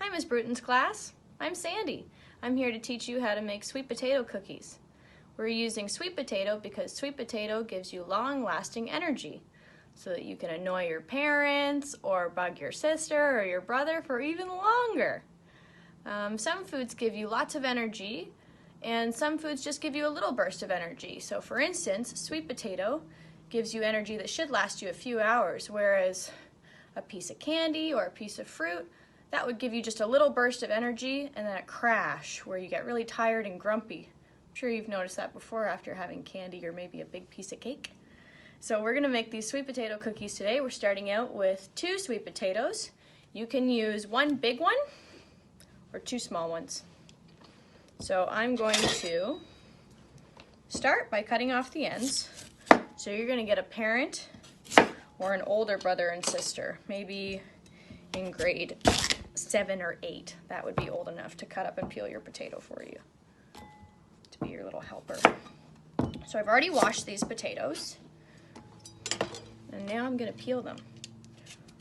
Hi, Miss Bruton's class. I'm Sandy. I'm here to teach you how to make sweet potato cookies. We're using sweet potato because sweet potato gives you long-lasting energy so that you can annoy your parents or bug your sister or your brother for even longer. Some foods give you lots of energy and some foods just give you a little burst of energy. So for instance, sweet potato gives you energy that should last you a few hours, whereas a piece of candy or a piece of fruit, that would give you just a little burst of energy and then a crash where you get really tired and grumpy. I'm sure you've noticed that before after having candy or maybe a big piece of cake. So we're gonna make these sweet potato cookies today. We're starting out with 2 sweet potatoes. You can use 1 big one or 2 small ones. So I'm going to start by cutting off the ends. So you're gonna get a parent or an older brother and sister, maybe in grade 7 or 8. That would be old enough to cut up and peel your potato for you, to be your little helper. So I've already washed these potatoes, and now I'm gonna peel them.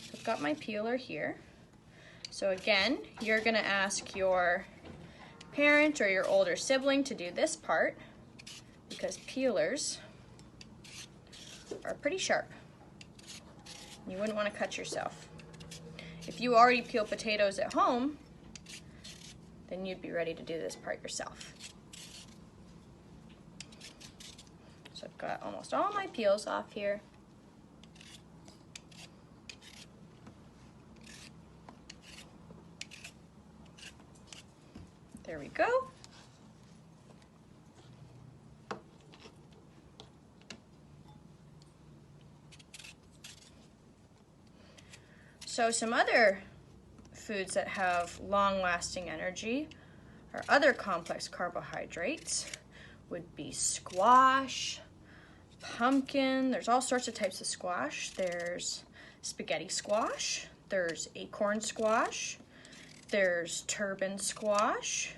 So I've got my peeler here. So again, you're gonna ask your parent or your older sibling to do this part because peelers are pretty sharp. You wouldn't want to cut yourself. If you already peel potatoes at home, then you'd be ready to do this part yourself. So I've got almost all my peels off here. There we go. So some other foods that have long-lasting energy or other complex carbohydrates would be squash, pumpkin. There's all sorts of types of squash. There's spaghetti squash, there's acorn squash, there's turban squash,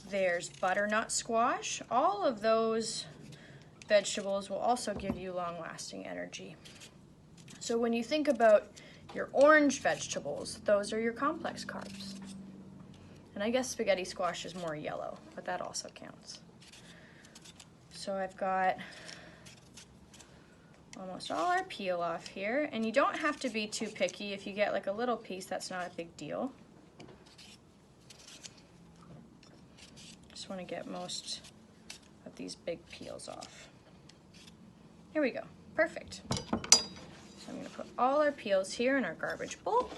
there's butternut squash. All of those vegetables will also give you long-lasting energy. So when you think about your orange vegetables, those are your complex carbs. And I guess spaghetti squash is more yellow, but that also counts. So I've got almost all our peel off here, and you don't have to be too picky. If you get like a little piece, that's not a big deal. Just want to get most of these big peels off. Here we go, perfect. So I'm going to put all our peels here in our garbage bowl.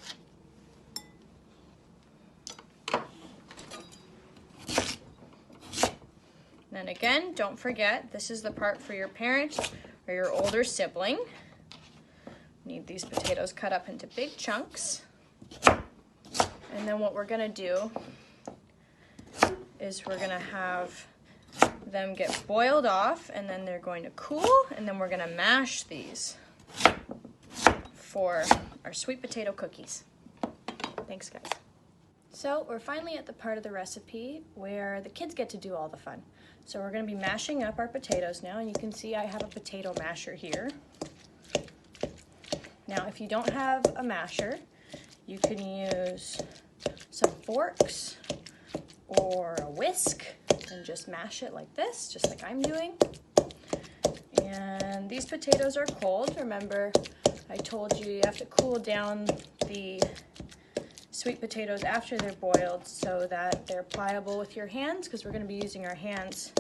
Then again, don't forget, this is the part for your parent or your older sibling. Need these potatoes cut up into big chunks. And then what we're going to do is we're going to have them get boiled off, and then they're going to cool, and then we're going to mash these for our sweet potato cookies. Thanks, guys. So we're finally at the part of the recipe where the kids get to do all the fun. So we're going to be mashing up our potatoes now, and you can see I have a potato masher here. Now if you don't have a masher, you can use some forks or a whisk and just mash it like this, just like I'm doing. And these potatoes are cold. Remember, I told you you have to cool down the sweet potatoes after they're boiled so that they're pliable with your hands, because we're going to be using our hands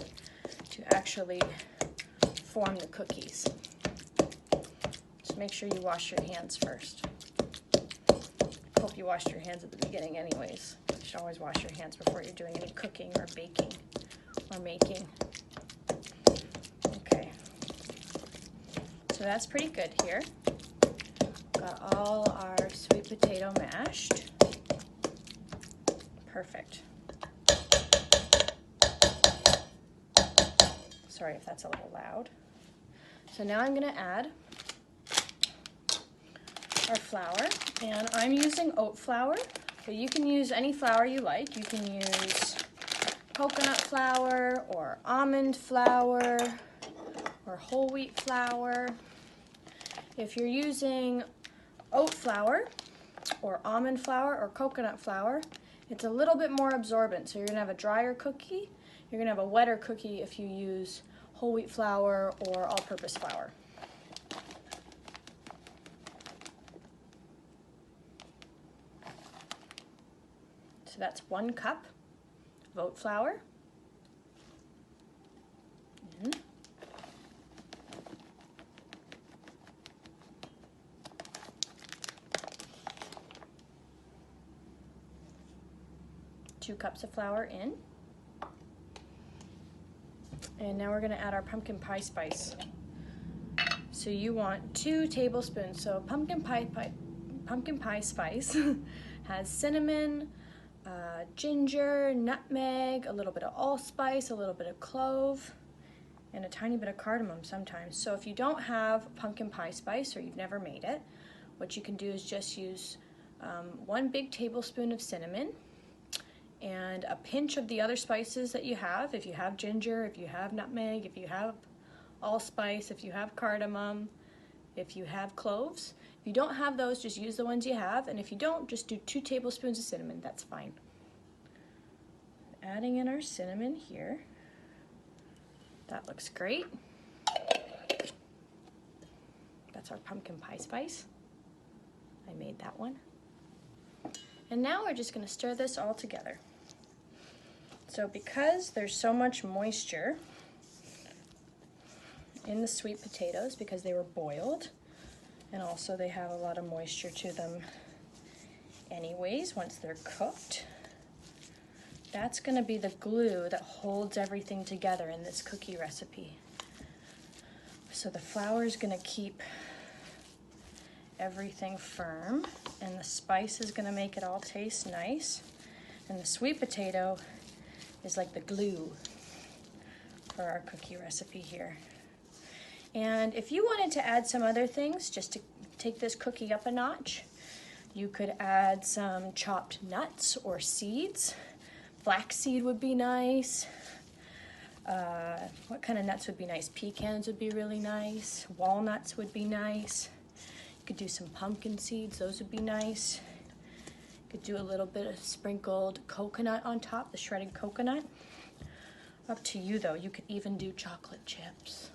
to actually form the cookies. So make sure you wash your hands first. I hope you washed your hands at the beginning anyways. You should always wash your hands before you're doing any cooking or baking or making. Okay, so that's pretty good here. Got all our sweet potato mashed. Perfect. Sorry if that's a little loud. So now I'm going to add our flour, and I'm using oat flour, but you can use any flour you like. You can use coconut flour or almond flour or whole wheat flour. If you're using oat flour, or almond flour or coconut flour, it's a little bit more absorbent. So you're gonna have a drier cookie. You're gonna have a wetter cookie if you use whole wheat flour or all-purpose flour. So that's 1 cup of oat flour. 2 cups of flour in. And now we're going to add our pumpkin pie spice. So you want 2 tablespoons. So pumpkin pie spice has cinnamon, ginger, nutmeg, a little bit of allspice, a little bit of clove, and a tiny bit of cardamom sometimes. So if you don't have pumpkin pie spice or you've never made it, what you can do is just use 1 big tablespoon of cinnamon and a pinch of the other spices that you have. If you have ginger, if you have nutmeg, if you have allspice, if you have cardamom, if you have cloves. If you don't have those, just use the ones you have, and if you don't, just do 2 tablespoons of cinnamon. That's fine. Adding in our cinnamon here. That looks great. That's our pumpkin pie spice. I made that one. And now we're just going to stir this all together. So because there's so much moisture in the sweet potatoes, because they were boiled, and also they have a lot of moisture to them anyways once they're cooked, that's going to be the glue that holds everything together in this cookie recipe. So the flour is going to keep everything firm, and the spice is going to make it all taste nice, and the sweet potato is like the glue for our cookie recipe here. And if you wanted to add some other things just to take this cookie up a notch, you could add some chopped nuts or seeds. Flaxseed would be nice. What kind of nuts would be nice? Pecans would be really nice. Walnuts would be nice. You could do some pumpkin seeds, those would be nice. You could do a little bit of sprinkled coconut on top, the shredded coconut. Up to you though, you could even do chocolate chips.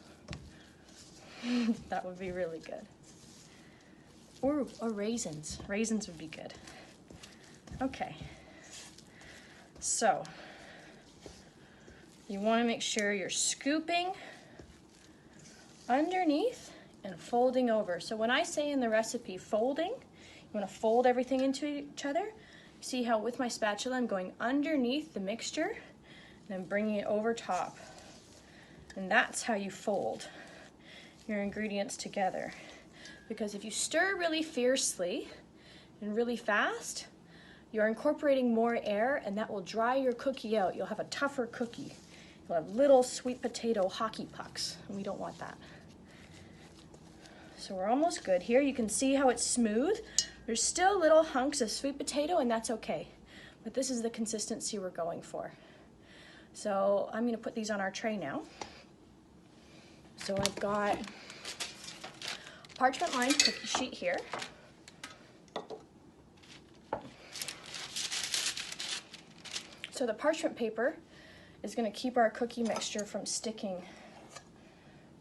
That would be really good. Or raisins. Raisins would be good. Okay. So, you want to make sure you're scooping underneath and folding over. So when I say in the recipe folding, you want to fold everything into each other. See how with my spatula I'm going underneath the mixture and then bringing it over top. And that's how you fold your ingredients together. Because if you stir really fiercely and really fast, you're incorporating more air, and that will dry your cookie out. You'll have a tougher cookie. You'll have little sweet potato hockey pucks, and we don't want that. So we're almost good here. You can see how it's smooth. There's still little hunks of sweet potato, and that's okay. But this is the consistency we're going for. So I'm gonna put these on our tray now. So I've got parchment lined cookie sheet here. So the parchment paper is going to keep our cookie mixture from sticking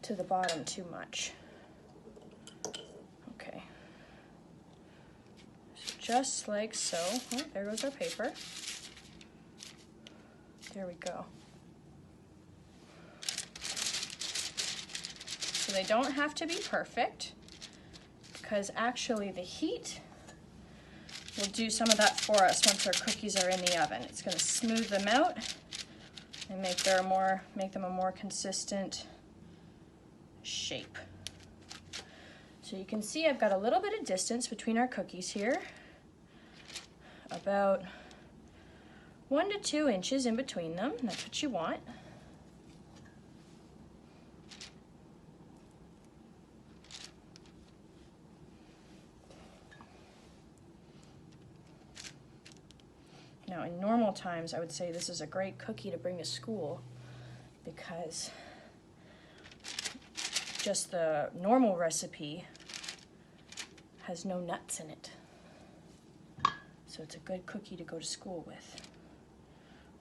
to the bottom too much. Okay. So just like so. Oh, there goes our paper. There we go. So they don't have to be perfect, because actually the heat will do some of that for us once our cookies are in the oven. It's going to smooth them out and make them a more consistent shape. So you can see I've got a little bit of distance between our cookies here, about 1 to 2 inches in between them. That's what you want. Now, in normal times, I would say this is a great cookie to bring to school, because just the normal recipe has no nuts in it. So it's a good cookie to go to school with.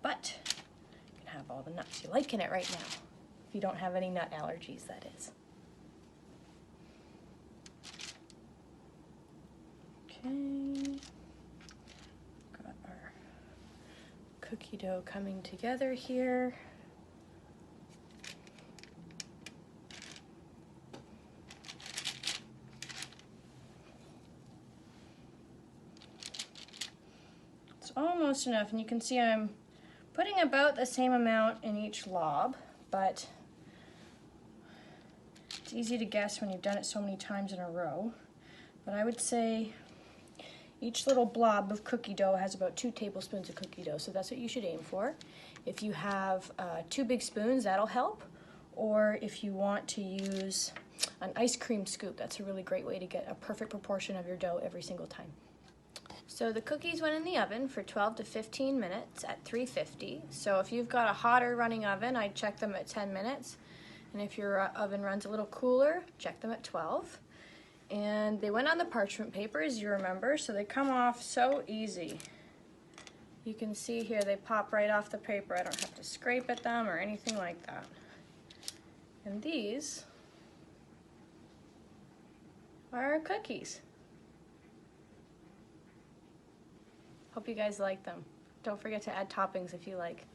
But you can have all the nuts you like in it right now. If you don't have any nut allergies, that is. Okay. Got our cookie dough coming together here. It's almost enough, and you can see I'm putting about the same amount in each lob, but it's easy to guess when you've done it so many times in a row. But I would say each little blob of cookie dough has about 2 tablespoons of cookie dough, so that's what you should aim for. If you have 2 big spoons, that'll help. Or if you want to use an ice cream scoop, that's a really great way to get a perfect proportion of your dough every single time. So the cookies went in the oven for 12 to 15 minutes at 350. So if you've got a hotter running oven, I'd check them at 10 minutes. And if your oven runs a little cooler, check them at 12. And they went on the parchment paper, as you remember, so they come off so easy. You can see here they pop right off the paper. I don't have to scrape at them or anything like that. And these are our cookies. Hope you guys like them. Don't forget to add toppings if you like.